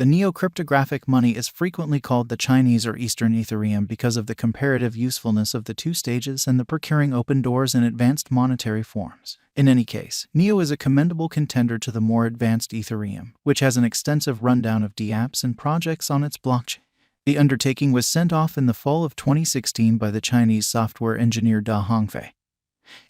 The neo-cryptographic money is frequently called the Chinese or Eastern Ethereum because of the comparative usefulness of the two stages and the procuring open doors in advanced monetary forms. In any case, Neo is a commendable contender to the more advanced Ethereum, which has an extensive rundown of dApps and projects on its blockchain. The undertaking was sent off in the fall of 2016 by the Chinese software engineer Da Hongfei,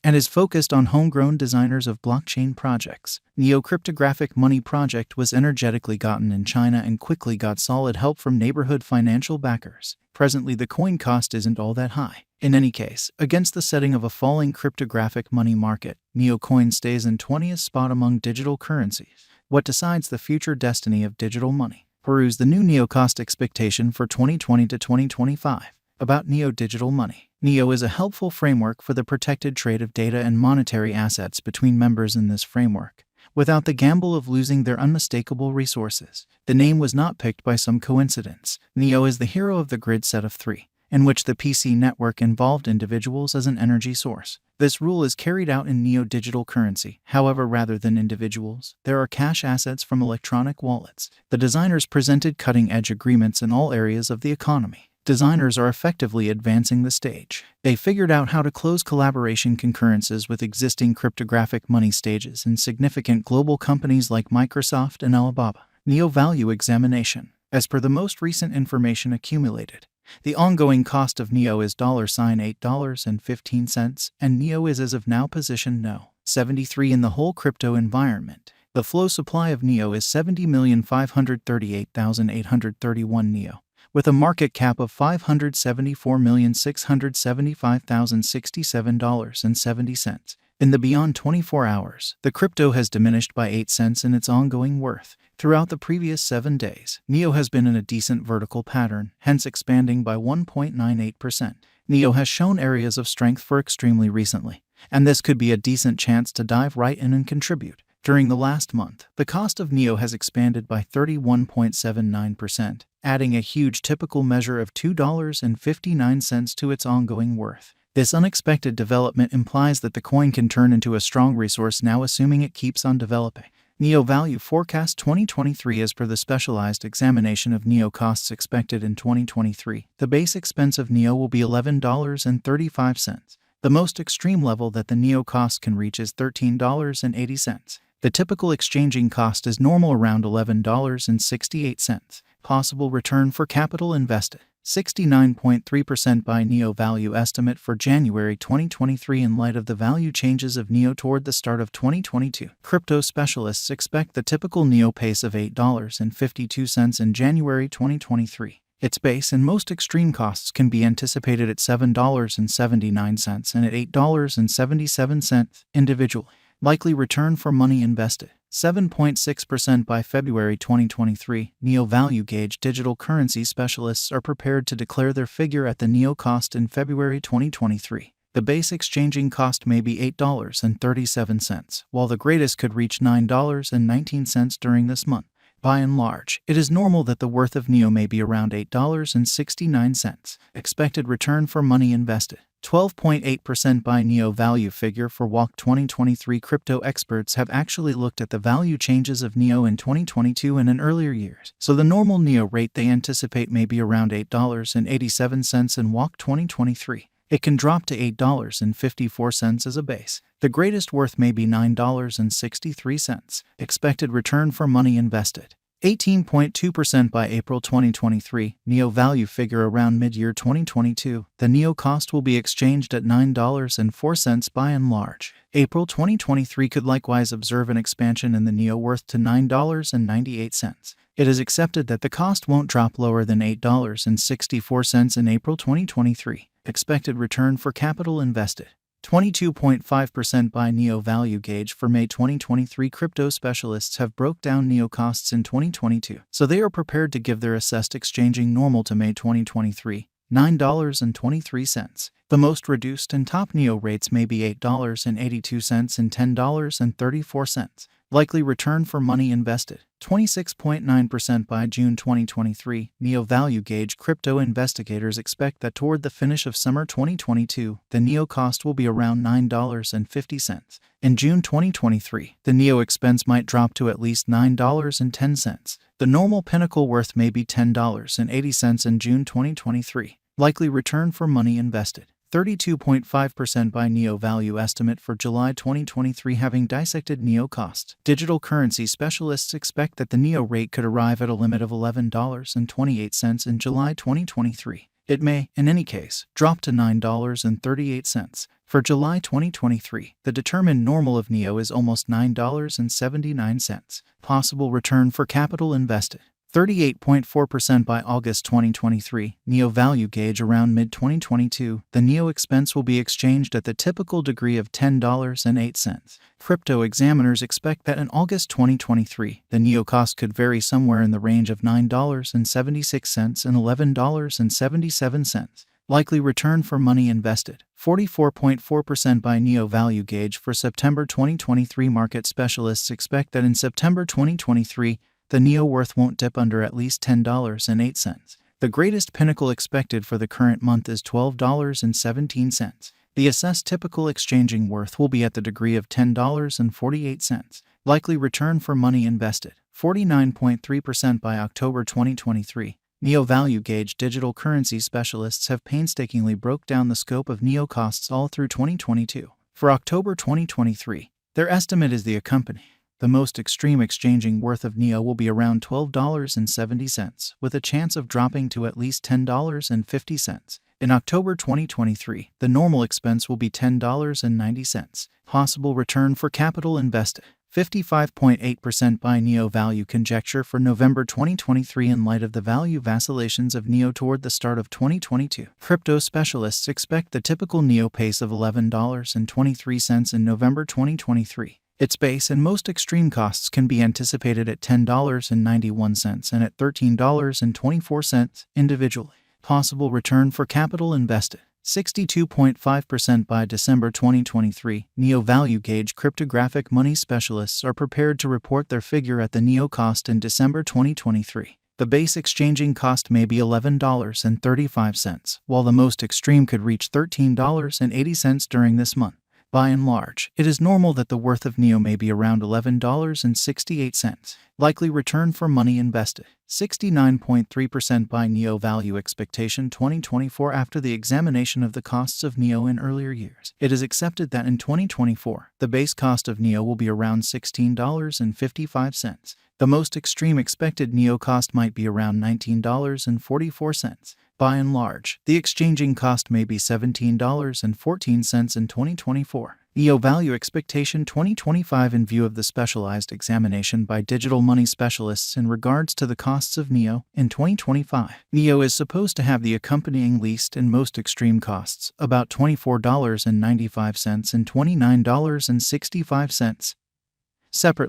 and is focused on homegrown designers of blockchain projects. Neo-cryptographic money project was energetically gotten in China and quickly got solid help from neighborhood financial backers. Presently, the coin cost isn't all that high. In any case, against the setting of a falling cryptographic money market, Neocoin stays in 20th spot among digital currencies. What decides the future destiny of digital money? Peruse the new Neo cost expectation for 2020 to 2025. About Neo digital money. Neo is a helpful framework for the protected trade of data and monetary assets between members in this framework, without the gamble of losing their unmistakable resources. The name was not picked by some coincidence. Neo is the hero of the grid set of three, in which the PC network involved individuals as an energy source. This rule is carried out in Neo digital currency. However, rather than individuals, there are cash assets from electronic wallets. The designers presented cutting-edge agreements in all areas of the economy. Designers are effectively advancing the stage. They figured out how to close collaboration concurrences with existing cryptographic money stages in significant global companies like Microsoft and Alibaba. Neo value examination. As per the most recent information accumulated, the ongoing cost of Neo is $8.15, and Neo is as of now position No. 73 in the whole crypto environment. The flow supply of Neo is 70,538,831 Neo, with a market cap of $574,675,067.70. In the beyond 24 hours, the crypto has diminished by 8 cents in its ongoing worth. Throughout the previous 7 days, Neo has been in a decent vertical pattern, hence expanding by 1.98%. Neo has shown areas of strength for extremely recently, and this could be a decent chance to dive right in and contribute. During the last month, the cost of Neo has expanded by 31.79%, adding a huge typical measure of $2.59 to its ongoing worth. This unexpected development implies that the coin can turn into a strong resource now, assuming it keeps on developing. Neo Value Forecast 2023. As per the specialized examination of Neo costs expected in 2023, the base expense of Neo will be $11.35. The most extreme level that the Neo cost can reach is $13.80. The typical exchanging cost is normal around $11.68. Possible return for capital invested. 69.3% by Neo value estimate for January 2023 in light of the value changes of Neo toward the start of 2022. Crypto specialists expect the typical Neo pace of $8.52 in January 2023. Its base and most extreme costs can be anticipated at $7.79 and at $8.77 individually. Likely return for money invested. 7.6% by February 2023. Neo Value Gauge digital currency specialists are prepared to declare their figure at the Neo cost in February 2023. The base exchanging cost may be $8.37, while the greatest could reach $9.19 during this month. By and large, it is normal that the worth of Neo may be around $8.69. Expected return for money invested. 12.8% by Neo value figure for WALC 2023. Crypto experts have actually looked at the value changes of Neo in 2022 and in earlier years, so the normal Neo rate they anticipate may be around $8.87 in WALC 2023. It can drop to $8.54 as a base. The greatest worth may be $9.63. Expected return for money invested. 18.2% by April 2023. Neo value figure around mid-year 2022. The Neo cost will be exchanged at $9.04 by and large. April 2023 could likewise observe an expansion in the Neo worth to $9.98. It is accepted that the cost won't drop lower than $8.64 in April 2023. Expected return for capital invested. 22.5% by Neo value gauge for May 2023. Crypto specialists have broke down Neo costs in 2022, so they are prepared to give their assessed exchanging normal to May 2023, $9.23. The most reduced and top Neo rates may be $8.82 and $10.34. Likely return for money invested. 26.9% by June 2023. NEO Value Gauge Crypto investigators expect that toward the finish of summer 2022, the NEO cost will be around $9.50. In June 2023, the NEO expense might drop to at least $9.10. The normal pinnacle worth may be $10.80 in June 2023. Likely return for money invested. 32.5% by NEO Value estimate for July 2023. Having dissected NEO costs, digital currency specialists expect that the NEO rate could arrive at a limit of $11.28 in July 2023. It may, in any case, drop to $9.38. For July 2023, the determined normal of NEO is almost $9.79. Possible return for capital invested. 38.4% by August 2023. NEO Value Gauge around mid-2022. The NEO expense will be exchanged at the typical degree of $10.08. Crypto examiners expect that in August 2023, the NEO cost could vary somewhere in the range of $9.76 and $11.77. Likely return for money invested. 44.4% by NEO Value Gauge for September 2023. Market specialists expect that in September 2023, the NEO worth won't dip under at least $10.08. The greatest pinnacle expected for the current month is $12.17. The assessed typical exchanging worth will be at the degree of $10.48. Likely return for money invested. 49.3% by October 2023. NEO Value Gauge digital currency specialists have painstakingly broke down the scope of NEO costs all through 2022. For October 2023, their estimate is the accompanying. The most extreme exchanging worth of NEO will be around $12.70, with a chance of dropping to at least $10.50. In October 2023, the normal expense will be $10.90. Possible return for capital invested. 55.8% by NEO Value conjecture for November 2023. In light of the value vacillations of NEO toward the start of 2022, crypto specialists expect the typical NEO pace of $11.23 in November 2023. Its base and most extreme costs can be anticipated at $10.91 and at $13.24 individually. Possible return for capital invested. 62.5% by December 2023. NEO Value Gauge cryptographic money specialists are prepared to report their figure at the NEO cost in December 2023. The base exchanging cost may be $11.35, while the most extreme could reach $13.80 during this month. By and large, it is normal that the worth of NEO may be around $11.68. Likely return for money invested. 69.3% by NEO Value expectation 2024. After the examination of the costs of NEO in earlier years, it is accepted that in 2024, the base cost of NEO will be around $16.55. The most extreme expected NEO cost might be around $19.44. By and large, the exchanging cost may be $17.14 in 2024. NEO Value expectation 2025. In view of the specialized examination by digital money specialists in regards to the costs of NEO in 2025, NEO is supposed to have the accompanying least and most extreme costs, about $24.95 and $29.65. Separately,